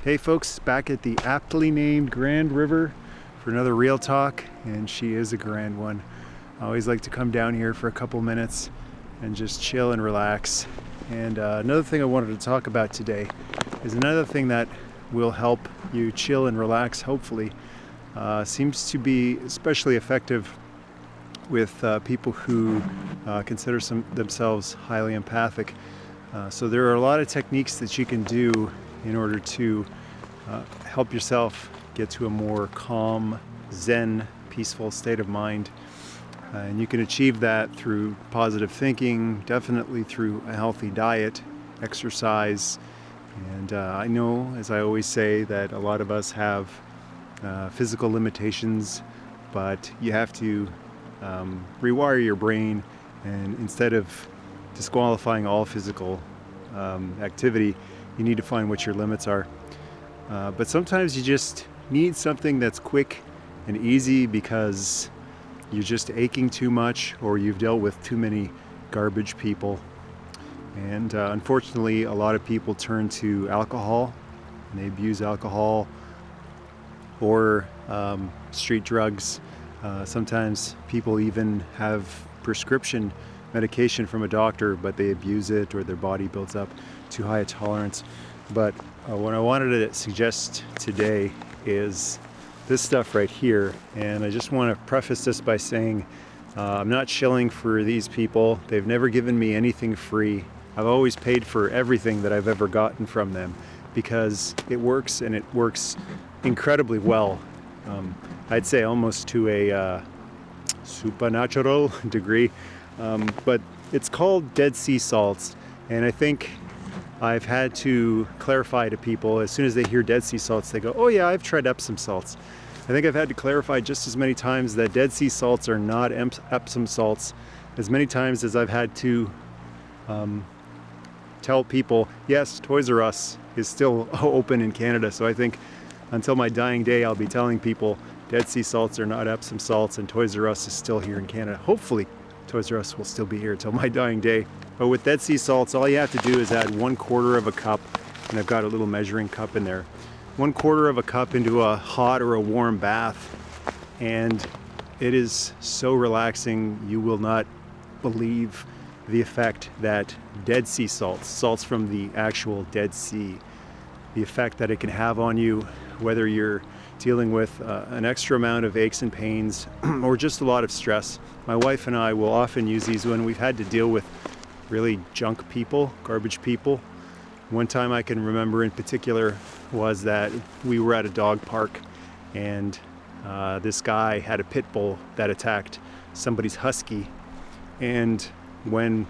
Hey folks, back at the aptly named Grand River for another Real Talk, and she is a grand one. I always like to come down here for a couple minutes and just chill and relax. And another thing I wanted to talk about today is another thing that will help you chill and relax, hopefully. Seems to be especially effective with people who consider themselves highly empathic. So there are a lot of techniques that you can do in order to help yourself get to a more calm, zen, peaceful state of mind. And you can achieve that through positive thinking, definitely through a healthy diet, exercise. And I know, as I always say, that a lot of us have physical limitations, but you have to rewire your brain, and instead of disqualifying all physical activity, you need to find what your limits are. But sometimes you just need something that's quick and easy because you're just aching too much, or you've dealt with too many garbage people. And unfortunately, a lot of people turn to alcohol, and they abuse alcohol or street drugs. Sometimes people even have prescription medication from a doctor, but they abuse it, or their body builds up too high a tolerance. But what I wanted to suggest today is this stuff right here. And I just want to preface this by saying I'm not shilling for these people. They've never given me anything free. I've always paid for everything that I've ever gotten from them because it works, and it works incredibly well. I'd say almost to a supernatural degree. But it's called Dead Sea salts, and I think I've had to clarify to people, as soon as they hear Dead Sea salts, they go, oh yeah, I've tried Epsom salts. I think I've had to clarify just as many times that Dead Sea salts are not Epsom salts, as many times as I've had to tell people, yes, Toys R Us is still open in Canada, so I think until my dying day I'll be telling people Dead Sea salts are not Epsom salts, and Toys R Us is still here in Canada. Hopefully Toys R Us will still be here till my dying day. But with Dead Sea salts, all you have to do is add 1/4 of a cup, and I've got a little measuring cup in there, 1/4 of a cup into a hot or a warm bath, and it is so relaxing. You will not believe the effect that Dead Sea salts from the actual Dead Sea, the effect that it can have on you, whether you're dealing with an extra amount of aches and pains or just a lot of stress. My wife and I will often use these when we've had to deal with really junk people, garbage people. One time I can remember in particular was that we were at a dog park, and this guy had a pit bull that attacked somebody's husky. And when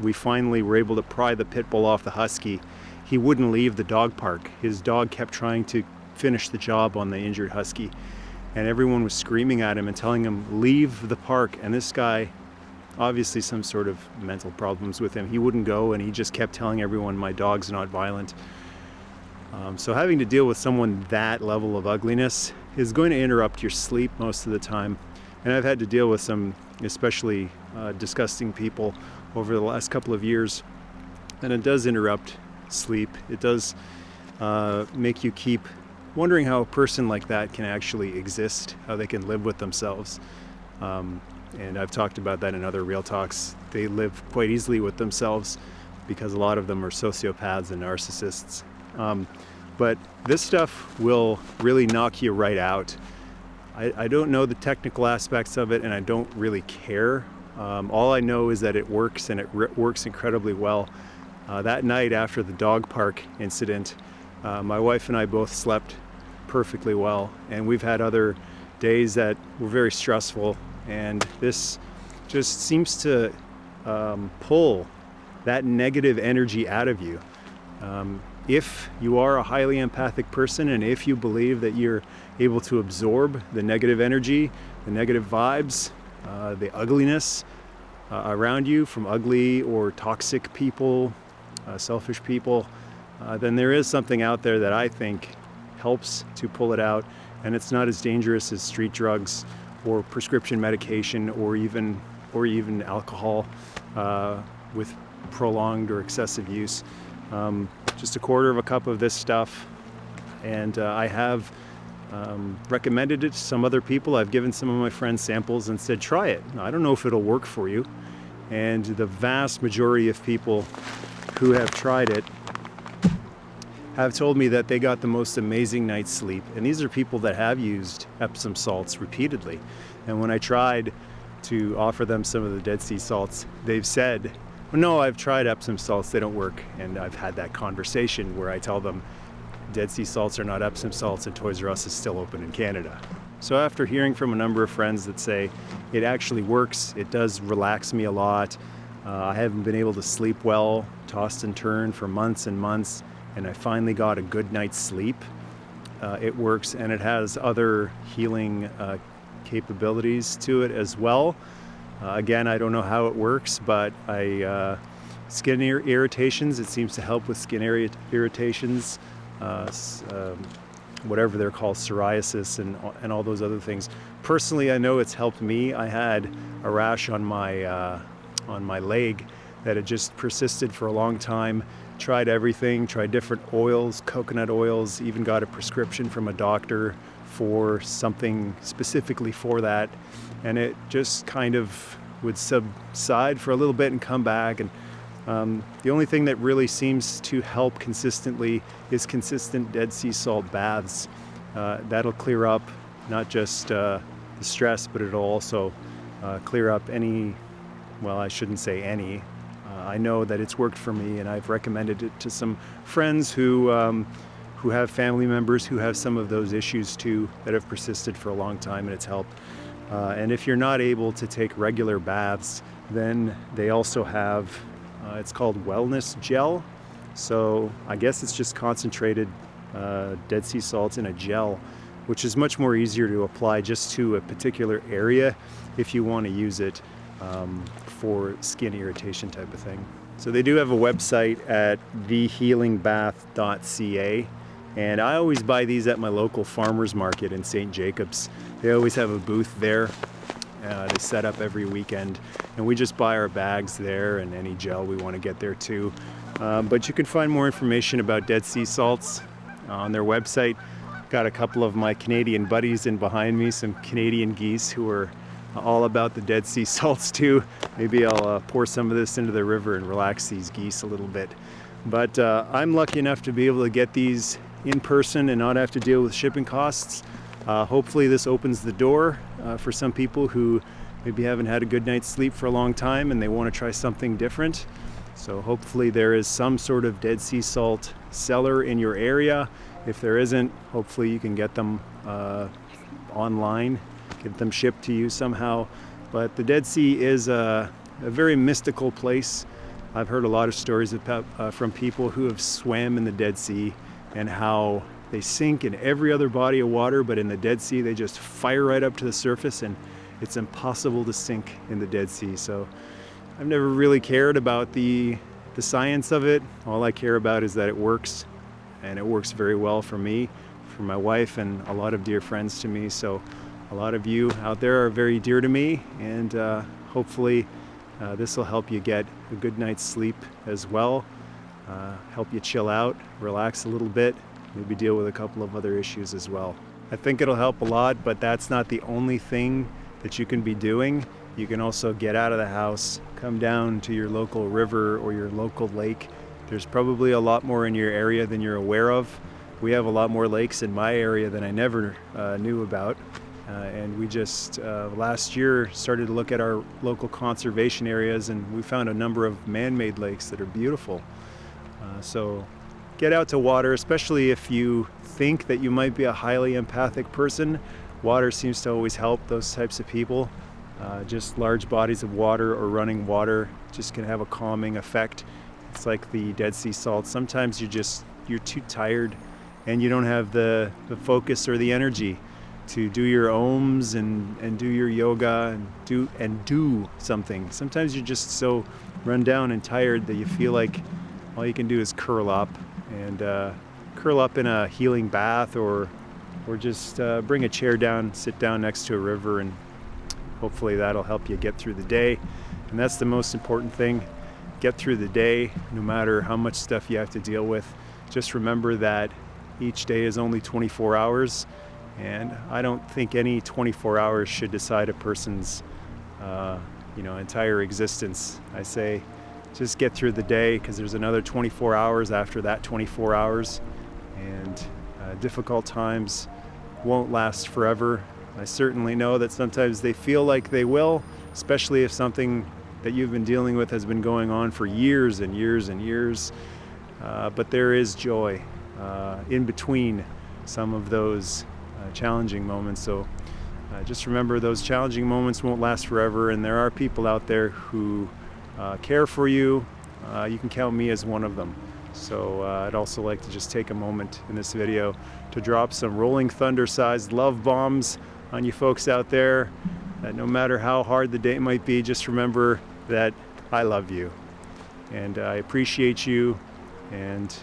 we finally were able to pry the pit bull off the husky, he wouldn't leave the dog park. His dog kept trying to finish the job on the injured husky, and everyone was screaming at him and telling him, leave the park. And this guy, obviously some sort of mental problems with him, he wouldn't go, and he just kept telling everyone, my dog's not violent. So having to deal with someone that level of ugliness is going to interrupt your sleep most of the time. And I've had to deal with some especially disgusting people over the last couple of years, and it does interrupt sleep. It does make you keep wondering how a person like that can actually exist, how they can live with themselves. And I've talked about that in other Real Talks. They live quite easily with themselves because a lot of them are sociopaths and narcissists. But this stuff will really knock you right out. I don't know the technical aspects of it, and I don't really care. All I know is that it works, and it works incredibly well. That night after the dog park incident, my wife and I both slept perfectly well, and we've had other days that were very stressful, and this just seems to pull that negative energy out of you. If you are a highly empathic person, and if you believe that you're able to absorb the negative energy, the negative vibes, the ugliness around you from ugly or toxic people, selfish people, then there is something out there that I think helps to pull it out, and it's not as dangerous as street drugs or prescription medication or even alcohol with prolonged or excessive use. Just 1/4 of a cup of this stuff, And I have recommended it to some other people. I've given some of my friends samples and said, try it. I don't know if it'll work for you. And the vast majority of people who have tried it have told me that they got the most amazing night's sleep. And these are people that have used Epsom salts repeatedly. And when I tried to offer them some of the Dead Sea salts, they've said, well, no, I've tried Epsom salts, they don't work. And I've had that conversation where I tell them Dead Sea salts are not Epsom salts and Toys R Us is still open in Canada. So after hearing from a number of friends that say it actually works, it does relax me a lot. I haven't been able to sleep well, tossed and turned for months and months, and I finally got a good night's sleep. It works, and it has other healing capabilities to it as well. Again, I don't know how it works, but skin irritations, it seems to help with skin irritations, whatever they're called, psoriasis and all those other things. Personally, I know it's helped me. I had a rash on my leg that had just persisted for a long time. Tried everything, tried different oils, coconut oils, even got a prescription from a doctor for something specifically for that. And it just kind of would subside for a little bit and come back. And the only thing that really seems to help consistently is consistent Dead Sea salt baths. That'll clear up not just the stress, but it'll also clear up any, well, I shouldn't say any. I know that it's worked for me, and I've recommended it to some friends who have family members who have some of those issues too that have persisted for a long time, and it's helped. And if you're not able to take regular baths, then they also have, it's called wellness gel. So I guess it's just concentrated Dead Sea salts in a gel, which is much more easier to apply just to a particular area if you want to use it for skin irritation type of thing. So they do have a website at thehealingbath.ca, and I always buy these at my local farmers market in St. Jacobs. They always have a booth there. They set up every weekend, and we just buy our bags there and any gel we want to get there too. But you can find more information about Dead Sea salts on their website. Got a couple of my Canadian buddies in behind me, some Canadian geese who are all about the Dead Sea salts too. Maybe I'll pour some of this into the river and relax these geese a little bit. But I'm lucky enough to be able to get these in person and not have to deal with shipping costs. Hopefully this opens the door for some people who maybe haven't had a good night's sleep for a long time and they want to try something different. So hopefully there is some sort of Dead Sea salt seller in your area. If there isn't, hopefully you can get them online, get them shipped to you somehow. But the Dead Sea is a very mystical place. I've heard a lot of stories from people who have swam in the Dead Sea and how they sink in every other body of water, but in the Dead Sea they just fire right up to the surface, and it's impossible to sink in the Dead Sea. So I've never really cared about the science of it. All I care about is that it works, and it works very well for me, for my wife, and a lot of dear friends to me. So a lot of you out there are very dear to me, and hopefully this will help you get a good night's sleep as well, help you chill out, relax a little bit, maybe deal with a couple of other issues as well. I think it'll help a lot, but that's not the only thing that you can be doing. You can also get out of the house, come down to your local river or your local lake. There's probably a lot more in your area than you're aware of. We have a lot more lakes in my area than I never knew about. And we just last year started to look at our local conservation areas, and we found a number of man-made lakes that are beautiful. So get out to water, especially if you think that you might be a highly empathic person. Water seems to always help those types of people. Just large bodies of water or running water just can have a calming effect. It's like the Dead Sea salt. Sometimes you're too tired and you don't have the focus or the energy to do your ohms and do your yoga and do something. Sometimes you're just so run down and tired that you feel like all you can do is curl up in a healing bath, or just bring a chair down, sit down next to a river, and hopefully that'll help you get through the day. And that's the most important thing. Get through the day, no matter how much stuff you have to deal with. Just remember that Each day is only 24 hours, and I don't think any 24 hours should decide a person's entire existence. I say just get through the day, because there's another 24 hours after that 24 hours, and difficult times won't last forever. I certainly know that sometimes they feel like they will, especially if something that you've been dealing with has been going on for years and years and years. But there is joy in between some of those challenging moments. So just remember, those challenging moments won't last forever, and there are people out there who care for you. You can count me as one of them. So I'd also like to just take a moment in this video to drop some rolling thunder-sized love bombs on you folks out there. That no matter how hard the day might be, just remember that I love you and I appreciate you, and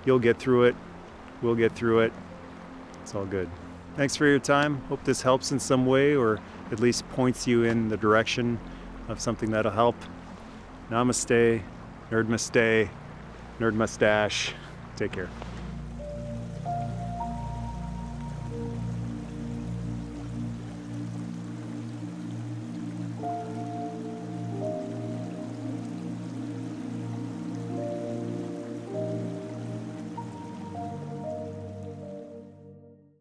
you'll get through it. We'll get through it. It's all good. Thanks for your time. Hope this helps in some way, or at least points you in the direction of something that'll help. Namaste, nerd mustache. Take care.